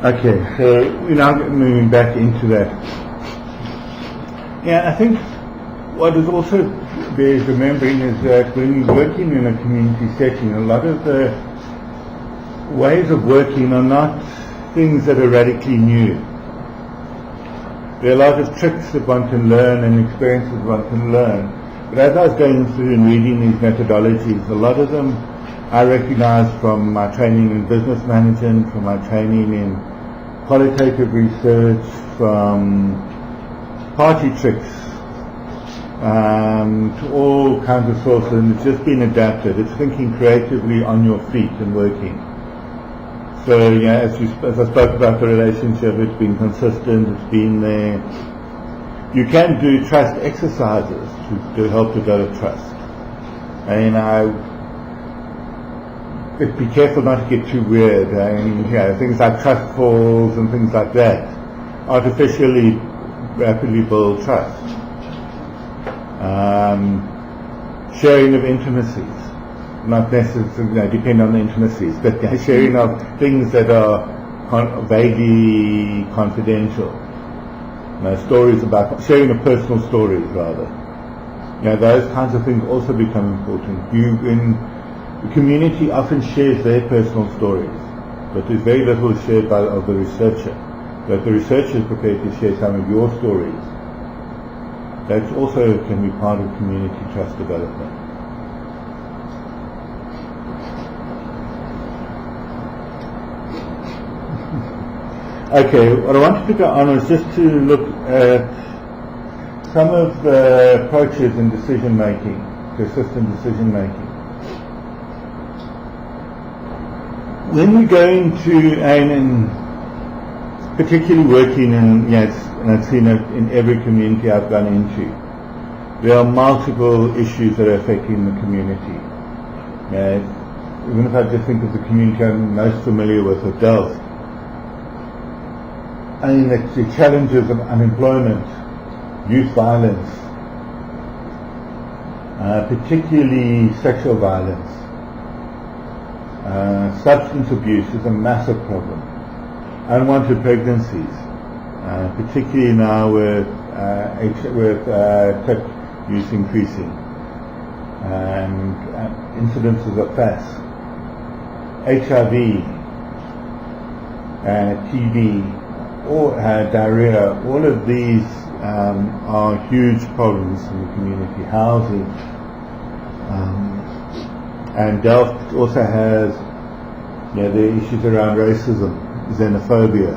Okay, so we're now moving back into that. Yeah, I think what is also bears remembering is that when you're working in a community setting, a lot of the ways of working are not things that are radically new. There are a lot of tricks that one can learn and experiences one can learn. But as I was going through and reading these methodologies, a lot of them I recognize from my training in business management, from my training in qualitative research, from party tricks, to all kinds of sources, and it's just been adapted. It's thinking creatively on your feet and working. So, yeah, as I spoke about the relationship, it's been consistent, it's been there. You can do trust exercises to help develop trust. And but be careful not to get too weird. Things like trust falls and things like that artificially rapidly build trust. Sharing of intimacies, not necessarily depend on the intimacies, but sharing of things that are vaguely confidential. Stories about sharing of personal stories, rather. Those kinds of things also become important. The community often shares their personal stories, but there's very little shared of the researcher. But the researcher is prepared to share some of your stories. That also can be part of community trust development. Okay, what I wanted to go on was just to look at some of the approaches in decision making, to assistant decision making. When we go into, and particularly working in, and I've seen it in every community I've gone into, there are multiple issues that are affecting the community. Even if I just think of the community I'm most familiar with, of Delft, the challenges of unemployment, youth violence, particularly sexual violence, substance abuse is a massive problem. Unwanted pregnancies, particularly now with PrEP use increasing, and incidences of FAS, HIV, TB, or diarrhea. All of these are huge problems in the community. Housing, and Delft also has the issues around racism, xenophobia.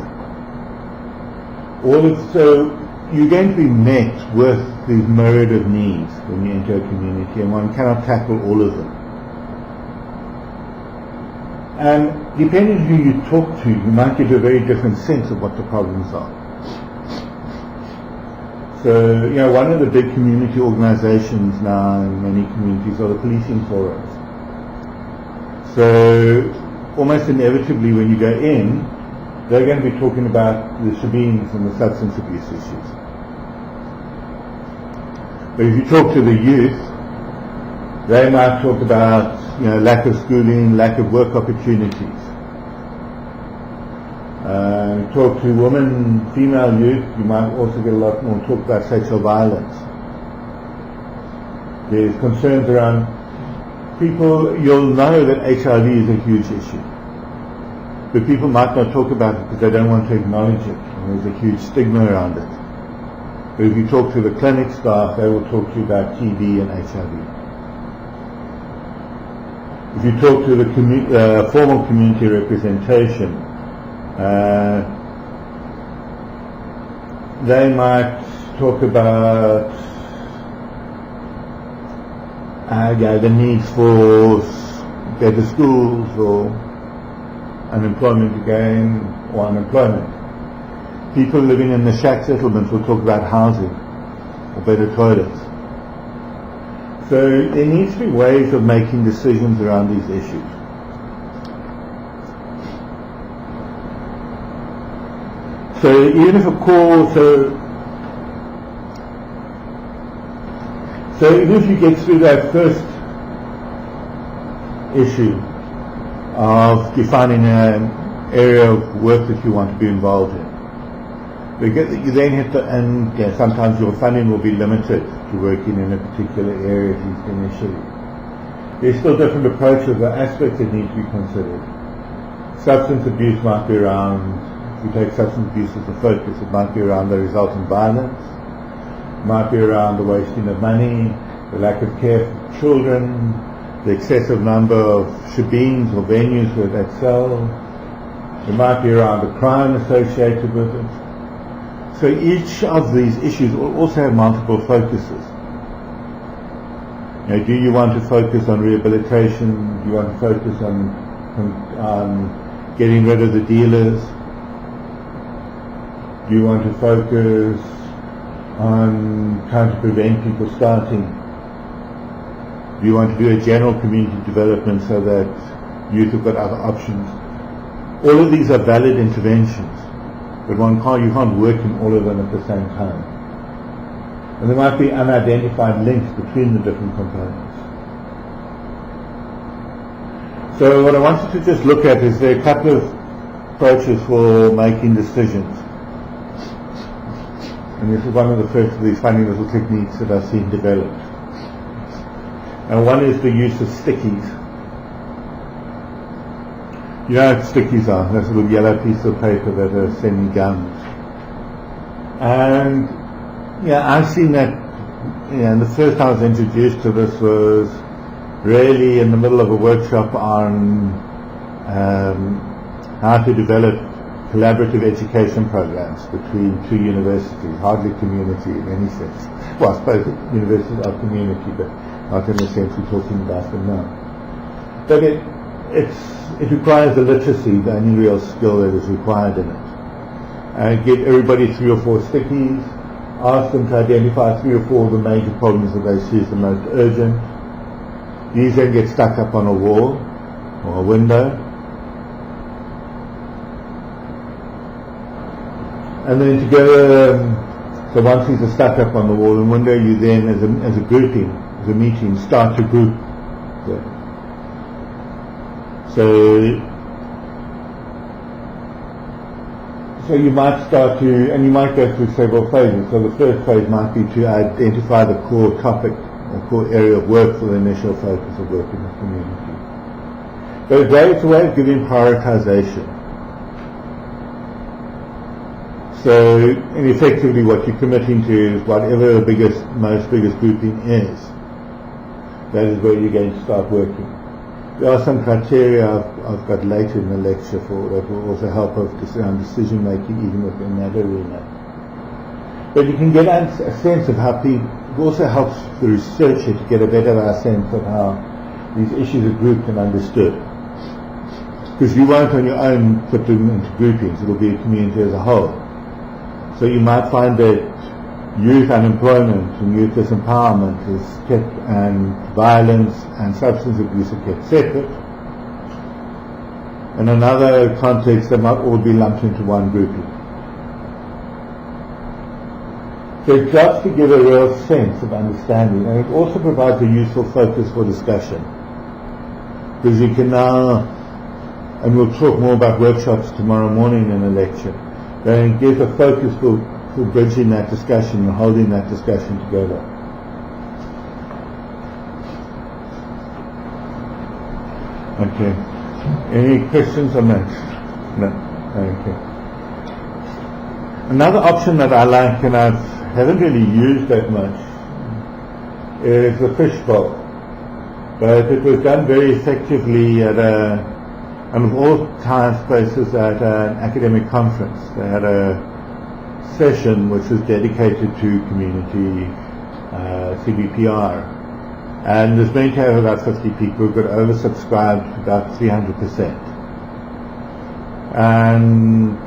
So you're going to be met with these myriad of needs when you enter a community, and one cannot tackle all of them. And depending on who you talk to, you might get a very different sense of what the problems are. So, one of the big community organizations now in many communities are the policing forums. So, almost inevitably when you go in, they're going to be talking about the shebeens and the substance abuse issues. But if you talk to the youth, they might talk about lack of schooling, lack of work opportunities. Talk to women, female youth, you might also get a lot more talk about sexual violence. There's concerns around people. You'll know that HIV is a huge issue, but people might not talk about it because they don't want to acknowledge it, and there's a huge stigma around it. But if you talk to the clinic staff, they will talk to you about TB and HIV. If you talk to the formal community representation, they might talk about the needs for better schools, or unemployment again, or unemployment. People living in the shack settlements will talk about housing or better toilets. So there needs to be ways of making decisions around these issues. So even if a call, so even if you get through that first issue of defining area of work that you want to be involved in. You then have to, and sometimes your funding will be limited to working in a particular area, at least initially. There's still different approaches or aspects that need to be considered. Substance abuse might be around, if you take substance abuse as a focus, it might be around the resultant violence, it might be around the wasting of money, the lack of care for children, the excessive number of shebeens or venues where they sell. It might be around the crime associated with it. So each of these issues will also have multiple focuses. Do you want to focus on rehabilitation? Do you want to focus on getting rid of the dealers? Do you want to focus on trying to prevent people starting? Do you want to do a general community development so that youth have got other options? All of these are valid interventions, but you can't work in all of them at the same time. And there might be unidentified links between the different components. So what I wanted to just look at is there are a couple of approaches for making decisions. And this is one of the first of these funny little techniques that I've seen developed. And one is the use of stickies. You know what stickies are? This little yellow piece of paper that are semi-gummed. And I've seen that, and the first time I was introduced to this was really in the middle of a workshop on how to develop collaborative education programs between two universities, hardly community in any sense. Well, I suppose universities are community, but not in the sense we're talking about them now. But it requires the literacy, the only real skill that is required in it. Get everybody 3 or 4 stickies, ask them to identify 3 or 4 of the major problems that they see as the most urgent. These then get stuck up on a wall or a window. And then together, so once these are stuck up on the wall and window, you then, as a grouping, as a meeting, start to group them. So you might start to, and you might go through several phases. So the first phase might be to identify the core topic, or core area of work for the initial focus of work in the community. But it's a way of giving prioritization. So, and effectively what you're committing to is whatever the most biggest grouping is, that is where you're going to start working. There are some criteria I've got later in the lecture for that will also help us around decision making even within that arena. But you can get a sense of how people, it also helps the researcher to get a better sense of how these issues are grouped and understood. Because you won't on your own put them into groupings, it will be a community as a whole. So you might find that youth unemployment and youth disempowerment is kept, and violence and substance abuse are kept separate. In another context, they might all be lumped into one grouping. So it helps to give a real sense of understanding, and it also provides a useful focus for discussion. Because you can now, and we'll talk more about workshops tomorrow morning in a lecture, then give a focus for bridging that discussion and holding that discussion together. Okay. Any questions on that? No. Okay. Another option that I like and I haven't really used that much is the fishbowl. But it was done very effectively at and of all time spaces at an academic conference. They had a session which was dedicated to community CBPR, and there's going to have about 50 people. We've got oversubscribed about 300%. And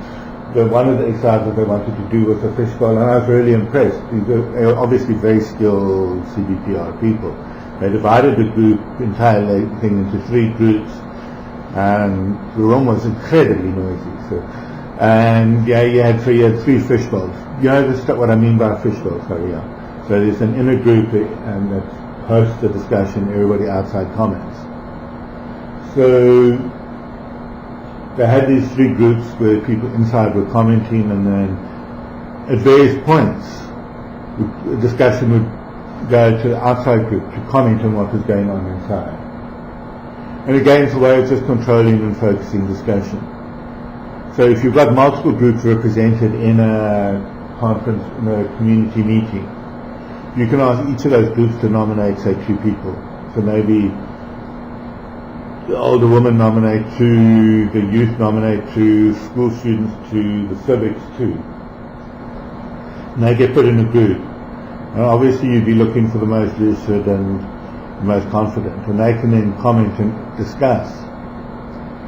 one of the exercises that they wanted to do was a fishbowl, and I was really impressed. They were obviously very skilled CBPR people. They divided the entire thing into 3 groups, and the room was incredibly noisy. And you had 3 fishbowls. You know what I mean by a fishbowl, sorry, yeah. So there's an inner group and that hosts the discussion, everybody outside comments. So they had these three groups where people inside were commenting, and then at various points the discussion would go to the outside group to comment on what was going on inside. And again, it's a way of just controlling and focusing discussion. So if you've got multiple groups represented in a conference, in a community meeting, you can ask each of those groups to nominate, say, 2 people. So maybe the older women nominate 2, the youth nominate 2, school students 2, the civics 2. And they get put in a group. And obviously you'd be looking for the most lucid and the most confident, and they can then comment and discuss.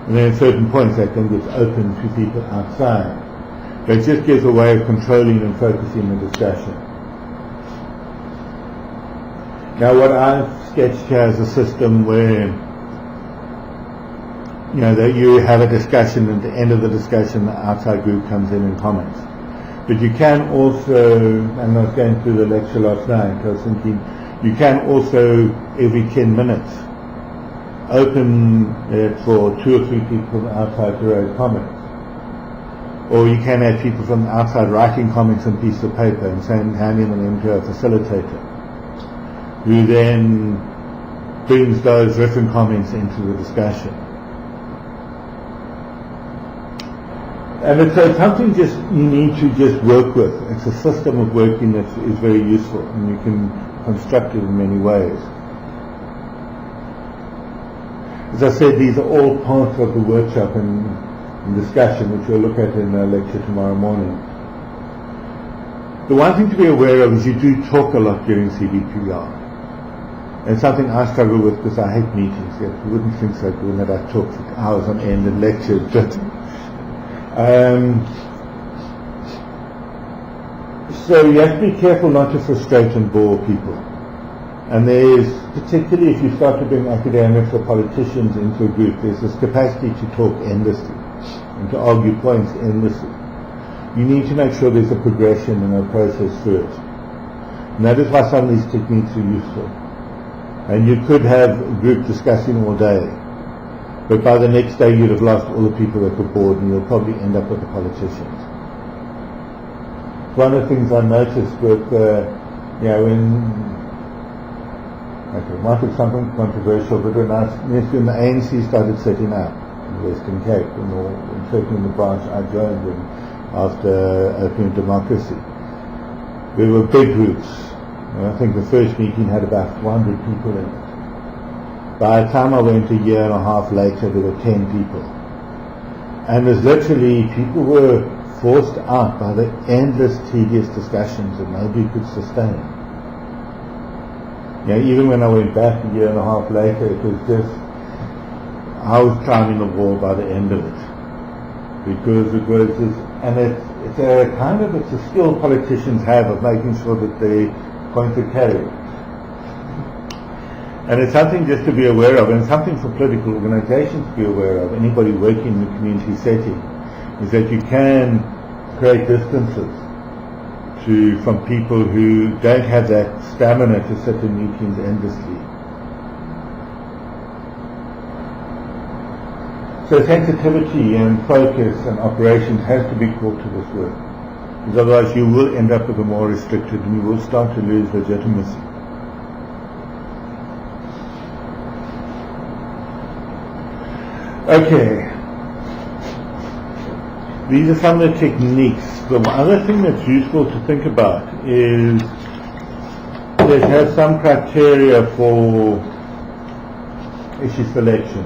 And then at certain points that then gets open to people outside. But it just gives a way of controlling and focusing the discussion. Now what I've sketched here is a system where, that you have a discussion, and at the end of the discussion the outside group comes in and comments. But you can also, and I was going through the lecture last night, I was thinking, you can also, every 10 minutes, open it for 2 or 3 people from the outside to raise comments. Or you can have people from the outside writing comments on pieces of paper and handing them to a facilitator, who then brings those written comments into the discussion. And it's something just you need to just work with. It's a system of working that is very useful, and you can construct it in many ways. As I said, these are all parts of the workshop and discussion, which we'll look at in a lecture tomorrow morning. The one thing to be aware of is you do talk a lot during CBPR. And something I struggle with because I hate meetings. You wouldn't think so given that I talk for hours on end and lectured, but so you have to be careful not to frustrate and bore people. And there's, particularly if you start to bring academics or politicians into a group, there's this capacity to talk endlessly and to argue points endlessly. You need to make sure there's a progression and a process through it. And that is why some of these techniques are useful. And you could have a group discussing all day, but by the next day you'd have lost all the people that were bored, and you'll probably end up with the politicians. One of the things I noticed with, it might be something controversial, but when the ANC started setting up in the Western Cape, and certainly in the branch I joined in after Open Democracy, there were big groups. And I think the first meeting had about 400 people in it. By the time I went a year and a half later, there were 10 people. And it was literally, people were forced out by the endless, tedious discussions that nobody could sustain. Even when I went back a year and a half later, it was just, I was climbing the wall by the end of it. Because it was just, and it's a skill politicians have of making sure that they point to carry. And it's something just to be aware of, and something for political organizations to be aware of, anybody working in the community setting, is that you can create distances from people who don't have that stamina to sit in meetings endlessly. So sensitivity and focus and operations has to be brought to this work, because otherwise you will end up with a more restricted, and you will start to lose legitimacy. Okay, these are some of the techniques. The other thing that's useful to think about is that it has some criteria for issue selection.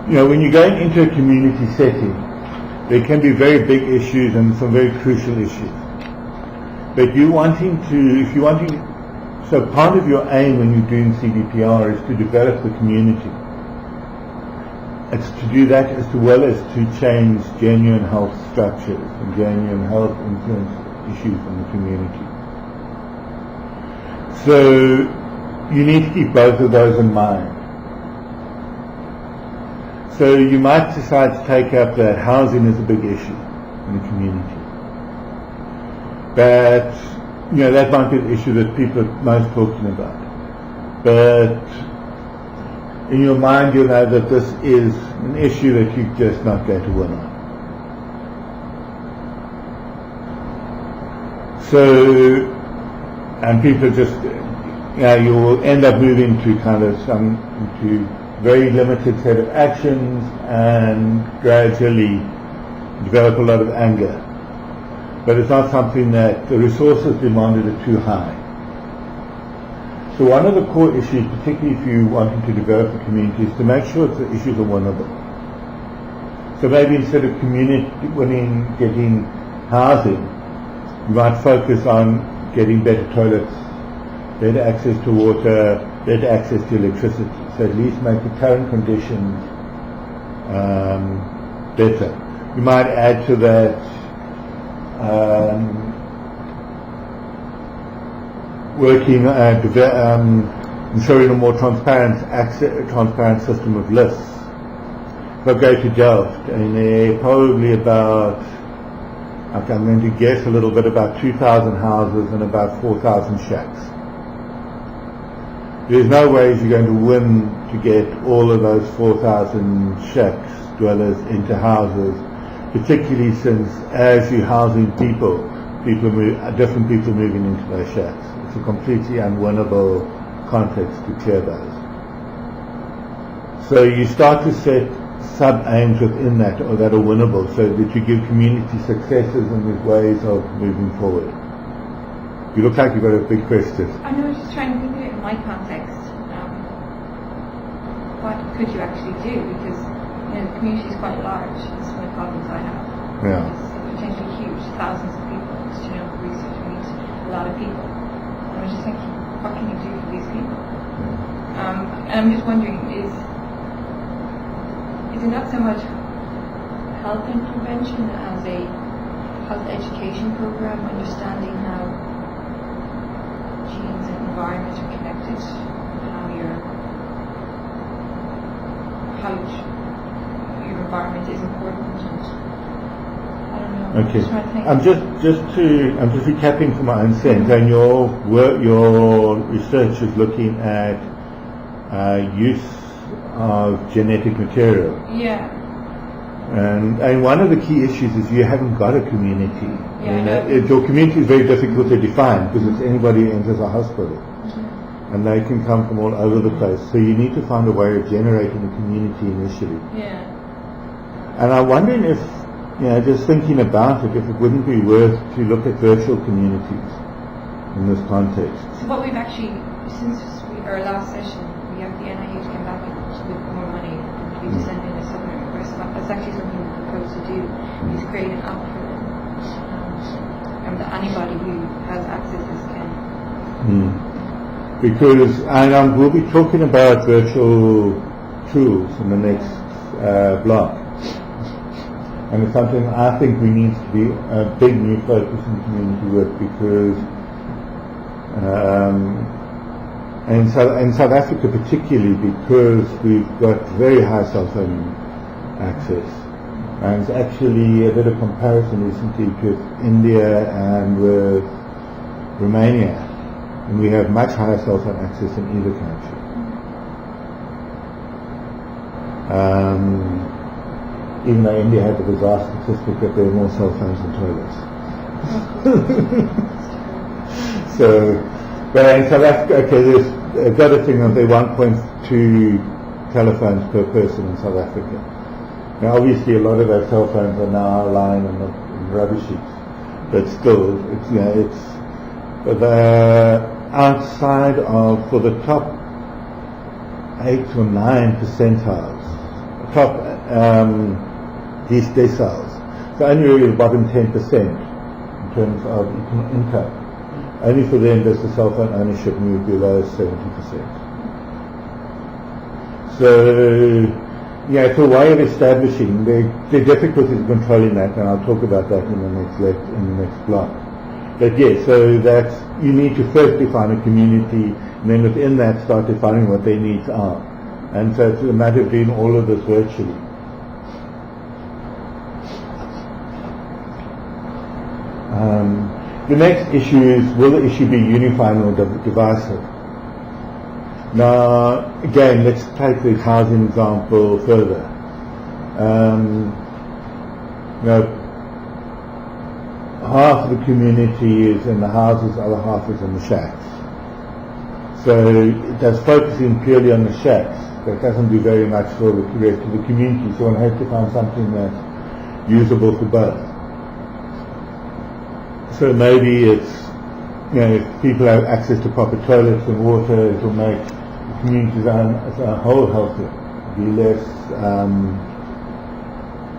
When you're going into a community setting, there can be very big issues and some very crucial issues. But so part of your aim when you're doing CBPR is to develop the community. It's to do that as well as to change genuine health structures and genuine health influence issues in the community. So you need to keep both of those in mind. So you might decide to take up that housing is a big issue in the community. But, that might be the issue that people are most talking about. But in your mind you'll know that this is an issue that you're just not going to win on. So, and people just, you will end up moving to to very limited set of actions and gradually develop a lot of anger. But it's not something that the resources demanded are too high. So one of the core issues, particularly if you're wanting to develop a community, is to make sure that the issues are winnable. So maybe instead of getting housing, you might focus on getting better toilets, better access to water, better access to electricity. So at least make the current conditions better. You might add to that ensuring a more transparent system of lists. If I go to Delft, and there are probably about, I'm going to guess a little bit, about 2,000 houses and about 4,000 shacks. There's no ways you're going to win to get all of those 4,000 shacks, dwellers, into houses, particularly since as you're housing different people moving into those shacks. It's a completely unwinnable context to clear those. So you start to set sub-aims within that, or that are winnable, so that you give community successes and there's ways of moving forward. You look like you've got a big question. I know, I was just trying to think of it in my context. What could you actually do? Because the community is quite large. This is one of the problems I have. Yeah. It's potentially huge, thousands of people. It's, research needs a lot of people. And I was just thinking, what can you do for these people? And I'm just wondering, is it not so much health intervention as a health education program, understanding how genes and environment are connected, how your environment is important, and I don't know. Okay. I'm just I'm just recapping for my own sense. And your research is looking at use of genetic material. Yeah. And one of the key issues is you haven't got a community. Yeah, your community is very difficult to define because it's anybody who enters a hospital. And they can come from all over the place. So you need to find a way of generating a community initially. Yeah. And I'm wondering if, just thinking about it, if it wouldn't be worth to look at virtual communities in this context. So what we've actually, since our last session, we have the NIH came back with more money and we sent in a supplement request. That's actually something we propose to do, is create an app for them. And that anybody who has access to this can. Because we'll be talking about virtual tools in the next block. And it's something I think we need to be a big new focus in community work because in South Africa particularly, because we've got very high cell phone access. And it's actually a bit of comparison recently with India and with Romania. And we have much higher cell phone access in either country. Even though India has a bizarre statistic that there are more cell phones than toilets. So, but in South Africa, there's got a thing of there 1.2 telephones per person in South Africa. Now obviously a lot of our cell phones are now lying in rubbish heaps, but still, but outside of, for the top 8 or 9 percentiles, top these deciles, so only really the bottom 10% in terms of income, only for them does the cell phone ownership move below 70%. So, it's a way of establishing, the difficulties of controlling that, and I'll talk about that in the next block. But yes, so that you need to first define a community, and then within that start defining what their needs are. And so it's a matter of doing all of this virtually. The next issue is, will the issue be unifying or divisive? Now, again, let's take the housing example further. Half of the community is in the houses, the other half is in the shacks. So that's focusing purely on the shacks. That doesn't do very much for the rest of the community. So one has to find something that's usable for both. So maybe it's, if people have access to proper toilets and water, it will make the community as a whole healthier. Be less,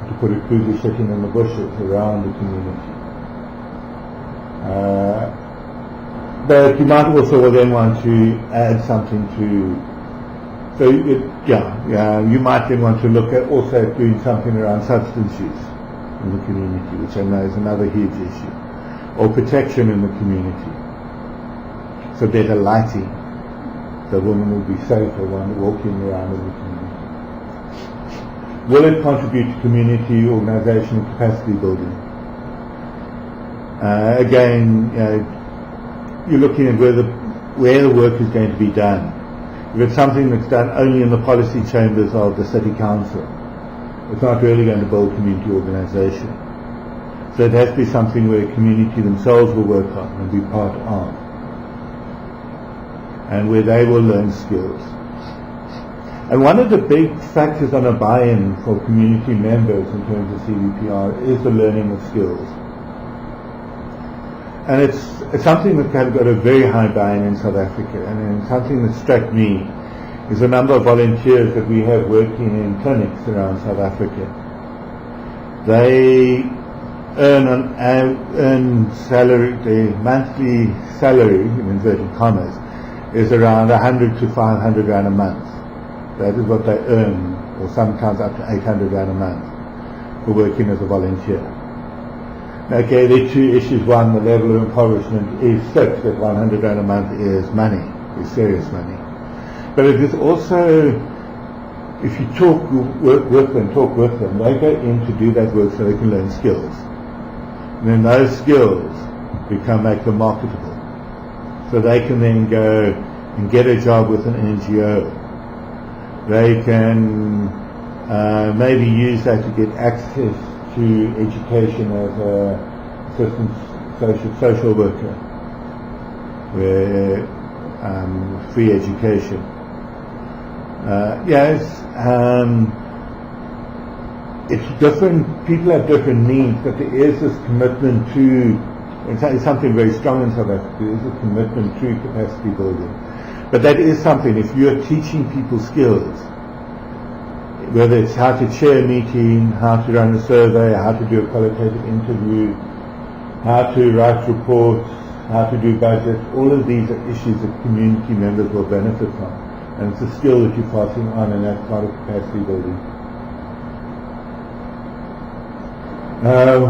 to put it crudely, sitting in the bushes around the community. But you might also then want to add something to, so you might then want to look at also doing something around substance use in the community, which I know is another huge issue, or protection in the community. So better lighting, so women will be safer when walking around in the community. Will it contribute to community organizational capacity building? Again, you're looking at where the work is going to be done. If it's something that's done only in the policy chambers of the city council, it's not really going to build community organisation. So it has to be something where community themselves will work on and be part of, and where they will learn skills. And one of the big factors on a buy-in for community members in terms of CVPR is the learning of skills. And it's something that has got a very high buy-in in South Africa, and something that struck me is the number of volunteers that we have working in clinics around South Africa. They earn salary, their monthly salary, in inverted commas, is around 100 to 500 rand a month. That is what they earn, or sometimes up to 800 rand a month for working as a volunteer. Okay, there are two issues. One, the level of impoverishment is such that 100 rand a month is money, is serious money. But it is also, if you work with them, they go in to do that work so they can learn skills. And then those skills make them marketable. So they can then go and get a job with an NGO. They can maybe use that to get access to education as a assistant social worker, where free education. It's different. People have different needs, but there is this commitment to. It's something very strong in South Africa. There is a commitment to capacity building, but that is something. If you are teaching people skills, whether it's how to chair a meeting, how to run a survey, how to do a qualitative interview, how to write reports, how to do budgets, all of these are issues that community members will benefit from. And it's a skill that you're passing on, and that's part of capacity building.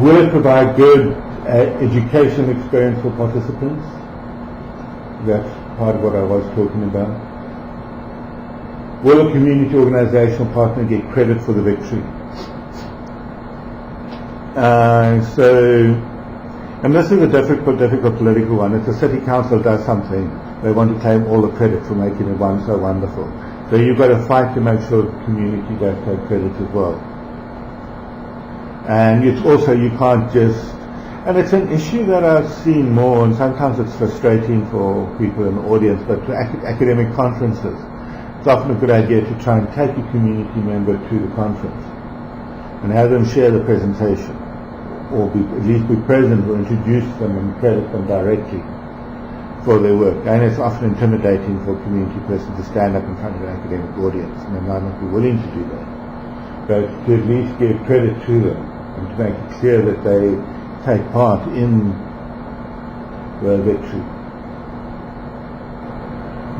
Will it provide good education experience for participants? That's part of what I was talking about. Will a community organizational partner get credit for the victory? And this is a difficult political one. If the city council does something, they want to claim all the credit for making it so wonderful. So you've got to fight to make sure the community does take credit as well. And it's also, you can't just, and it's an issue that I've seen more, and sometimes it's frustrating for people in the audience, but to academic conferences, it's often a good idea to try and take a community member to the conference and have them share the presentation, or at least be present or introduce them and credit them directly for their work. And it's often intimidating for a community person to stand up in front of an academic audience, and they might not be willing to do that. But to at least give credit to them and to make it clear that they take part in the victory.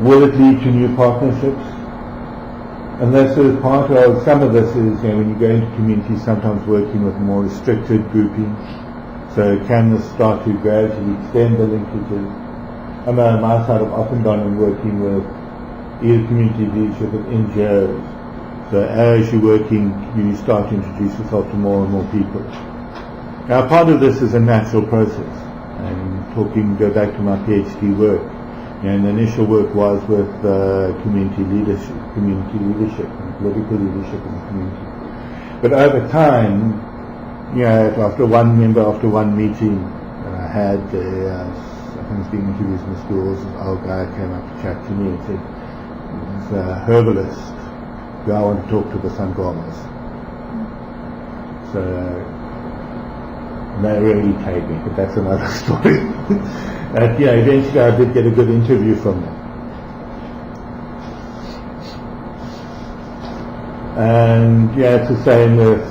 Will it lead to new partnerships? And this is part of, some of this is, when you go into communities, sometimes working with more restricted groupings. So can this start to gradually extend the linkages? I'm on my side of often gone and working with either community leadership with NGOs. So as you're working, you start to introduce yourself to more and more people. Now part of this is a natural process. And go back to my PhD work. And the initial work was with community leadership and political leadership in the community. But over time, after one meeting that I had, I think it's being introduced in the schools, this old guy came up to chat to me and said, "He's a herbalist. Do I want to talk to the Sangomas?" So they really paid me, but that's another story. Eventually I did get a good interview from them. And it's the same with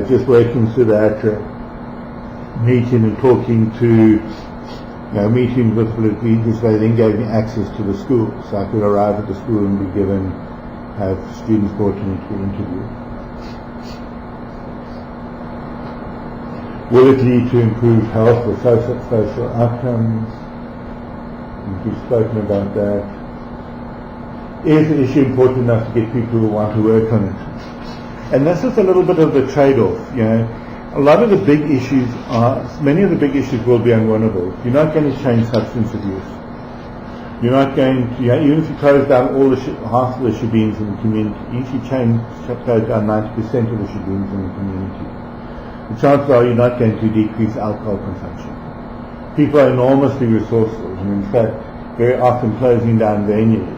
just working through that meeting and talking to meeting with political leaders. They then gave me access to the school, so I could arrive at the school and have students brought in to be interviewed. Will it lead to improved health or social outcomes? We've spoken about that. Is the issue important enough to get people who want to work on it? And this is a little bit of the trade-off. A lot of the big issues many of the big issues will be unwinnable. You're not going to change substance abuse. You're not going to, even if you close down half of the shebeens in the community, if you close down 90% of the shebeens in the community, the chances are you're not going to decrease alcohol consumption. People are enormously resourceful, and in fact, very often closing down venues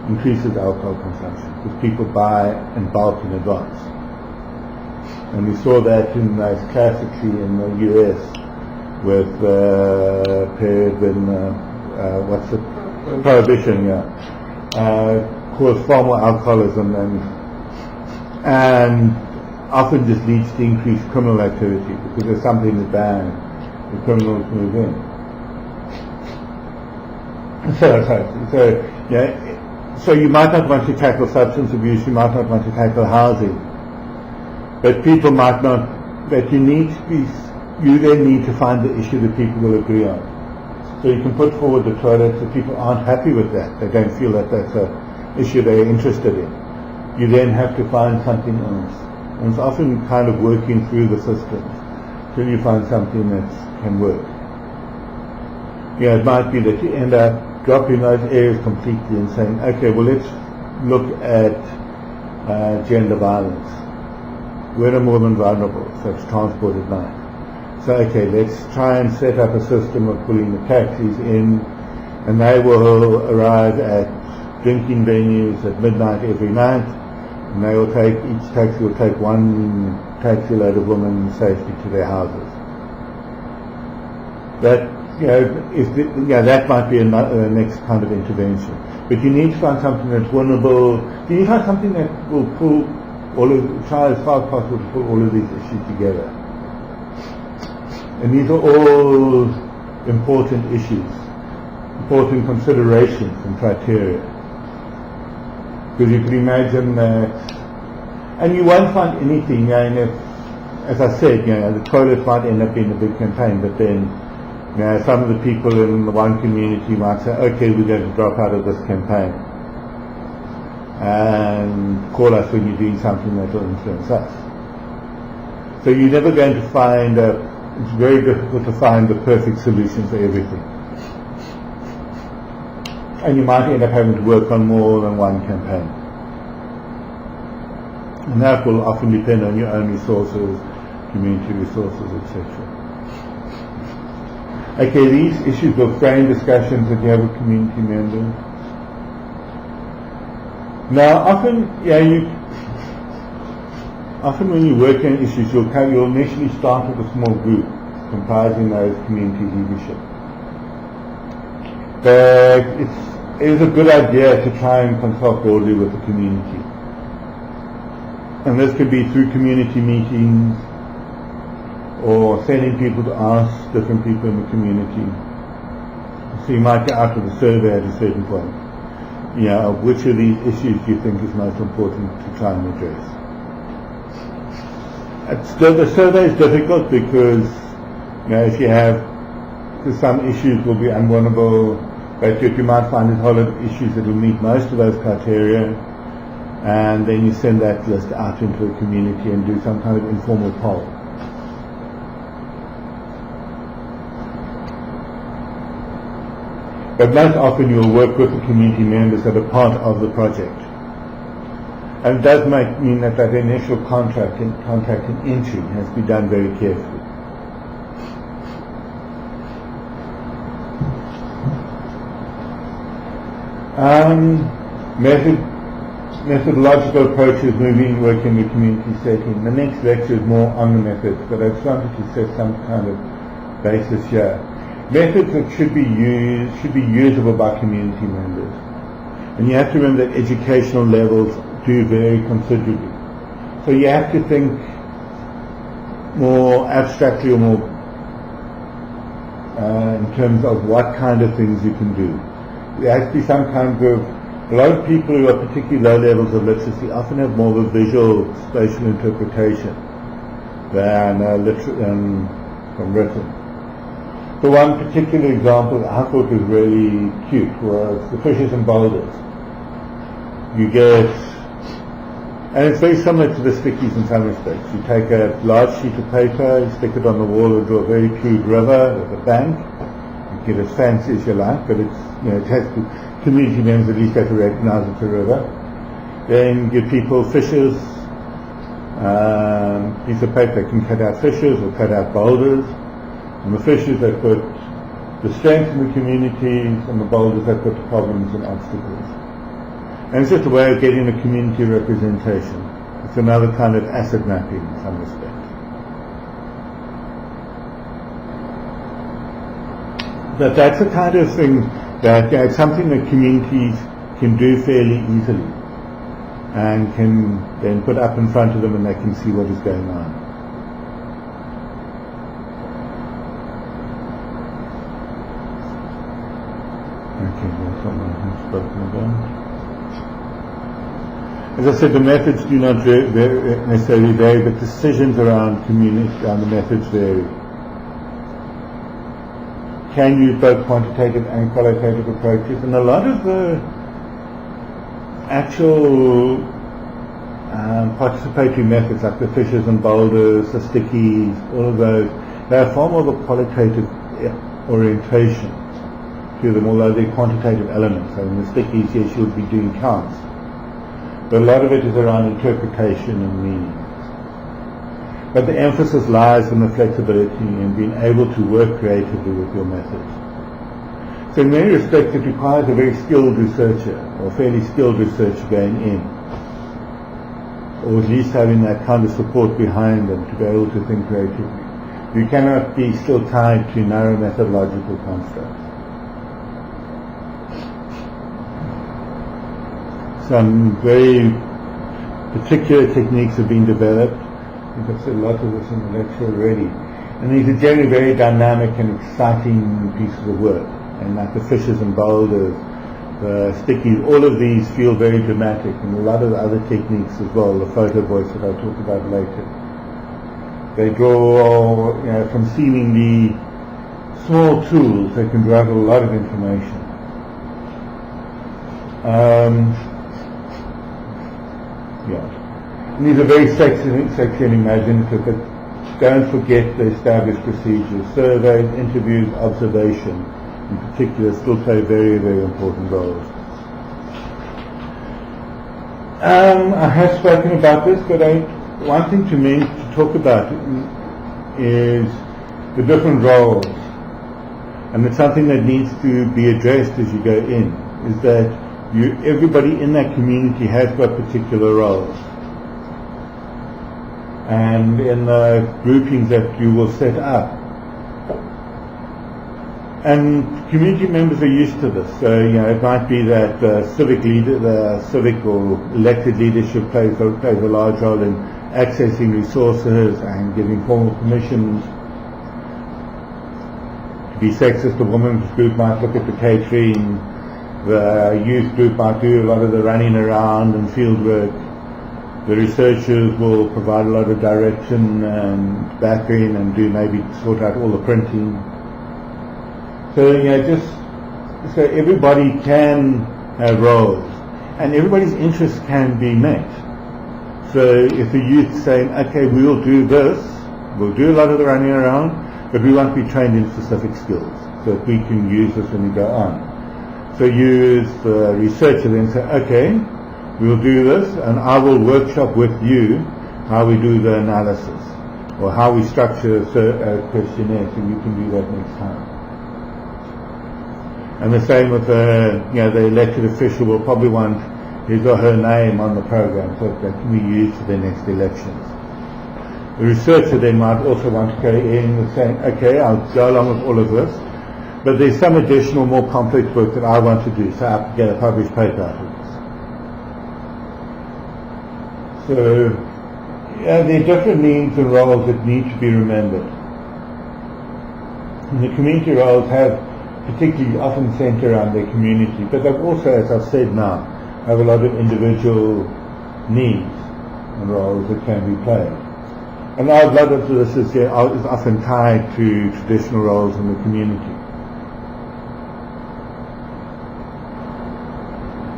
increases alcohol consumption because people buy in bulk in advance. And we saw that classically in the US with period when prohibition, caused far more alcoholism and often just leads to increased criminal activity because there's something to ban, the criminals move in. So you might not want to tackle substance abuse, you might not want to tackle housing, but people might not, but you then need to find the issue that people will agree on. So you can put forward the toilets if people aren't happy with that, they don't feel that that's an issue they're interested in. You then have to find something else. And it's often kind of working through the systems till you find something that can work. It might be that you end up dropping those areas completely and saying, okay, well, let's look at gender violence. Women are more than vulnerable, so it's transport at night. So, okay, let's try and set up a system of pulling the taxis in, and they will arrive at drinking venues at midnight every night, and each taxi will take one taxi load of women safely to their houses. That that might be a next kind of intervention. But you need to find something that's winnable. You need to find something that will try as far as possible to pull all of these issues together. And these are all important issues, important considerations and criteria. Because you can imagine that, and you won't find anything, and if, as I said, the toilet might end up being a big campaign, but then some of the people in the one community might say, okay, we're going to drop out of this campaign and call us when you're doing something that will influence us. So you're never going to find it's very difficult to find the perfect solution for everything. And you might end up having to work on more than one campaign. And that will often depend on your own resources, community resources, etc. Okay, these issues will frame discussions that you have with community members. Now, often when you work on issues, you'll initially start with a small group comprising those community leadership. But it is a good idea to try and consult broadly with the community. And this could be through community meetings or sending people to ask different people in the community. So you might get out with a survey at a certain point. Which of these issues do you think is most important to try and address? The survey is difficult because if you have, because some issues will be unwinnable, but you might find a whole lot of issues that will meet most of those criteria, and then you send that list out into the community and do some kind of informal poll. But most often you'll work with the community members that are part of the project. And it does mean that initial contracting entry has to be done very carefully. Methodological approaches moving work in the community setting. The next lecture is more on the methods, but I just wanted to set some kind of basis here. Methods that should be usable by community members. And you have to remember that educational levels do vary considerably. So you have to think more abstractly or more in terms of what kind of things you can do. There has to be some kind of, a lot of people who are particularly low levels of literacy often have more of a visual spatial interpretation than from written. So one particular example I thought was really cute was the fishes and boulders. You get, and it's very similar to the stickies in some respects. You take a large sheet of paper, you stick it on the wall of a very crude river with a bank. You get as fancy as you like, but it's, it has to, community members at least have to recognize it's a river. Then give people fishes, piece of paper that can cut out fishes or cut out boulders. And the fishes that put the strength in the communities, and the boulders that put the problems and obstacles. And it's just a way of getting a community representation. It's another kind of asset mapping in some respect. But that's the kind of thing that it's something that communities can do fairly easily and can then put up in front of them and they can see what is going on. Okay, that's what I have spoken about. As I said, the methods do not necessarily vary, but decisions around the methods vary. Can use both quantitative and qualitative approaches, and a lot of the actual participatory methods, like the fishes and boulders, the stickies, all of those, they are far more of a qualitative orientation to them, although they're quantitative elements. So in the stickies, yes, you'll be doing counts. But a lot of it is around interpretation and meaning. But the emphasis lies on the flexibility and being able to work creatively with your methods. So in many respects, it requires a very skilled researcher, or fairly skilled researcher going in, or at least having that kind of support behind them to be able to think creatively. You cannot be still tied to narrow methodological constructs. Some very particular techniques have been developed. I think I've said a lot of this in the lecture already. And these are generally very dynamic and exciting pieces of work. And like the fishes and boulders, the stickies, all of these feel very dramatic. And a lot of the other techniques as well, the photo voice that I'll talk about later. They draw from seemingly small tools, they can draw out a lot of information. And these are very sexy and imaginative, but don't forget the established procedures. Surveys, interviews, observation, in particular, still play very, very important roles. I have spoken about this, but one thing to talk about is the different roles. And it's something that needs to be addressed as you go in, is that everybody in that community has got particular roles. And in the groupings that you will set up. And community members are used to this. So, it might be that the civic or elected leadership plays a large role in accessing resources and giving formal permissions. To be sexist, the women's group might look at the catering. The youth group might do a lot of the running around and field work. The researchers will provide a lot of direction and backing and maybe sort out all the printing. So, so everybody can have roles and everybody's interests can be met. So if the youth saying, okay, we'll do this, we'll do a lot of the running around, but we want to be trained in specific skills so that we can use this when we go on. So you as the researcher then say, okay, we'll do this, and I will workshop with you how we do the analysis, or how we structure a questionnaire, so you can do that next time. And the same with the elected official will probably want his or her name on the program so that can be used for the next elections. The researcher then might also want to go in and say, okay, I'll go along with all of this, but there's some additional, more complex work that I want to do, so I can get a published paper out of this. So, there are different needs and roles that need to be remembered. And the community roles have particularly often centre around their community, but they've also, as I've said now, have a lot of individual needs and roles that can be played. And a lot of this is often tied to traditional roles in the community.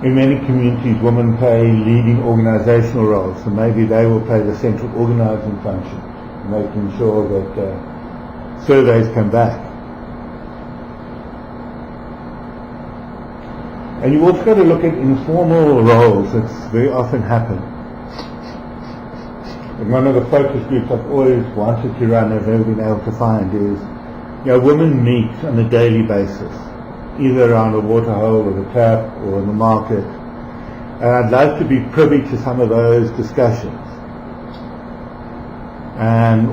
In many communities, women play leading organisational roles, so maybe they will play the central organising function, making sure that surveys come back. And you've also got to look at informal roles that very often happen. And one of the focus groups I've always wanted to run, I've never been able to find, is women meet on a daily basis, either around a water hole or the tap or in the market. And I'd love to be privy to some of those discussions,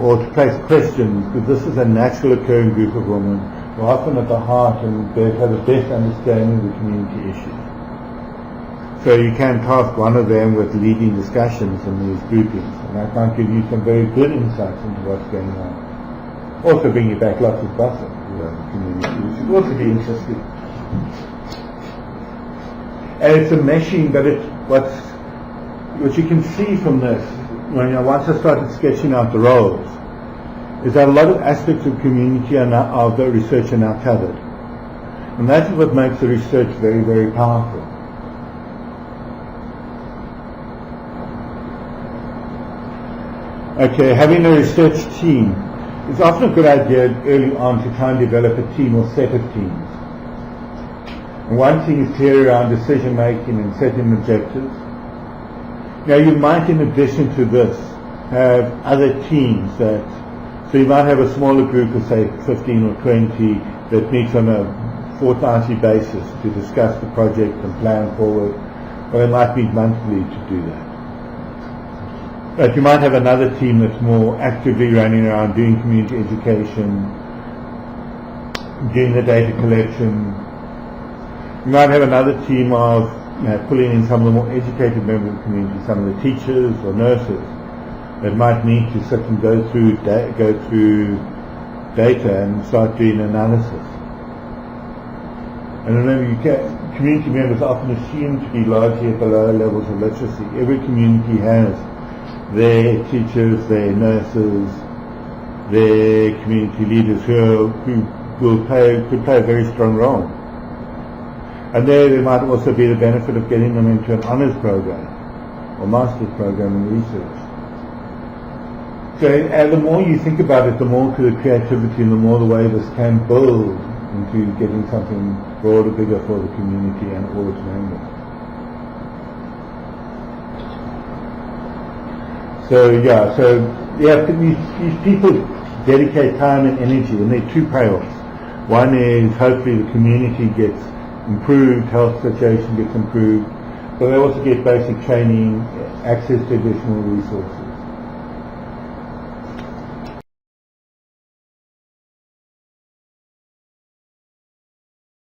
or to place questions, because this is a natural occurring group of women who are often at the heart and they have the best understanding of the community issues. So you can task one of them with leading discussions in these groupings, and that might give you some very good insights into what's going on. Also bring you back lots of gossip about the community, which would also be interesting. And it's a meshing, but what you can see from this, once I started sketching out the roles, is that a lot of aspects of community of the research are now covered. And that's what makes the research very, very powerful. Okay, having a research team. It's often a good idea early on to try and develop a team or set of teams. And one thing is clear around decision making and setting objectives. Now you might, in addition to this, have other teams so you might have a smaller group of say 15 or 20 that meets on a fortnightly basis to discuss the project and plan forward, or they might meet monthly to do that. But you might have another team that's more actively running around doing community education, doing the data collection. You might have another team of pulling in some of the more educated members of the community, some of the teachers or nurses that might need to sit and go through data and start doing analysis. And remember, community members are often assumed to be largely at the lower levels of literacy. Every community has their teachers, their nurses, their community leaders who could play a very strong role. And there might also be the benefit of getting them into an honours program or master's program in research. So the more you think about it, the more to the creativity and the more the way this can build into getting something broader, bigger for the community and all its members. So these people dedicate time and energy, and there are two payoffs. One is hopefully the community gets improved, health situation gets improved, but they also get basic training, access to additional resources.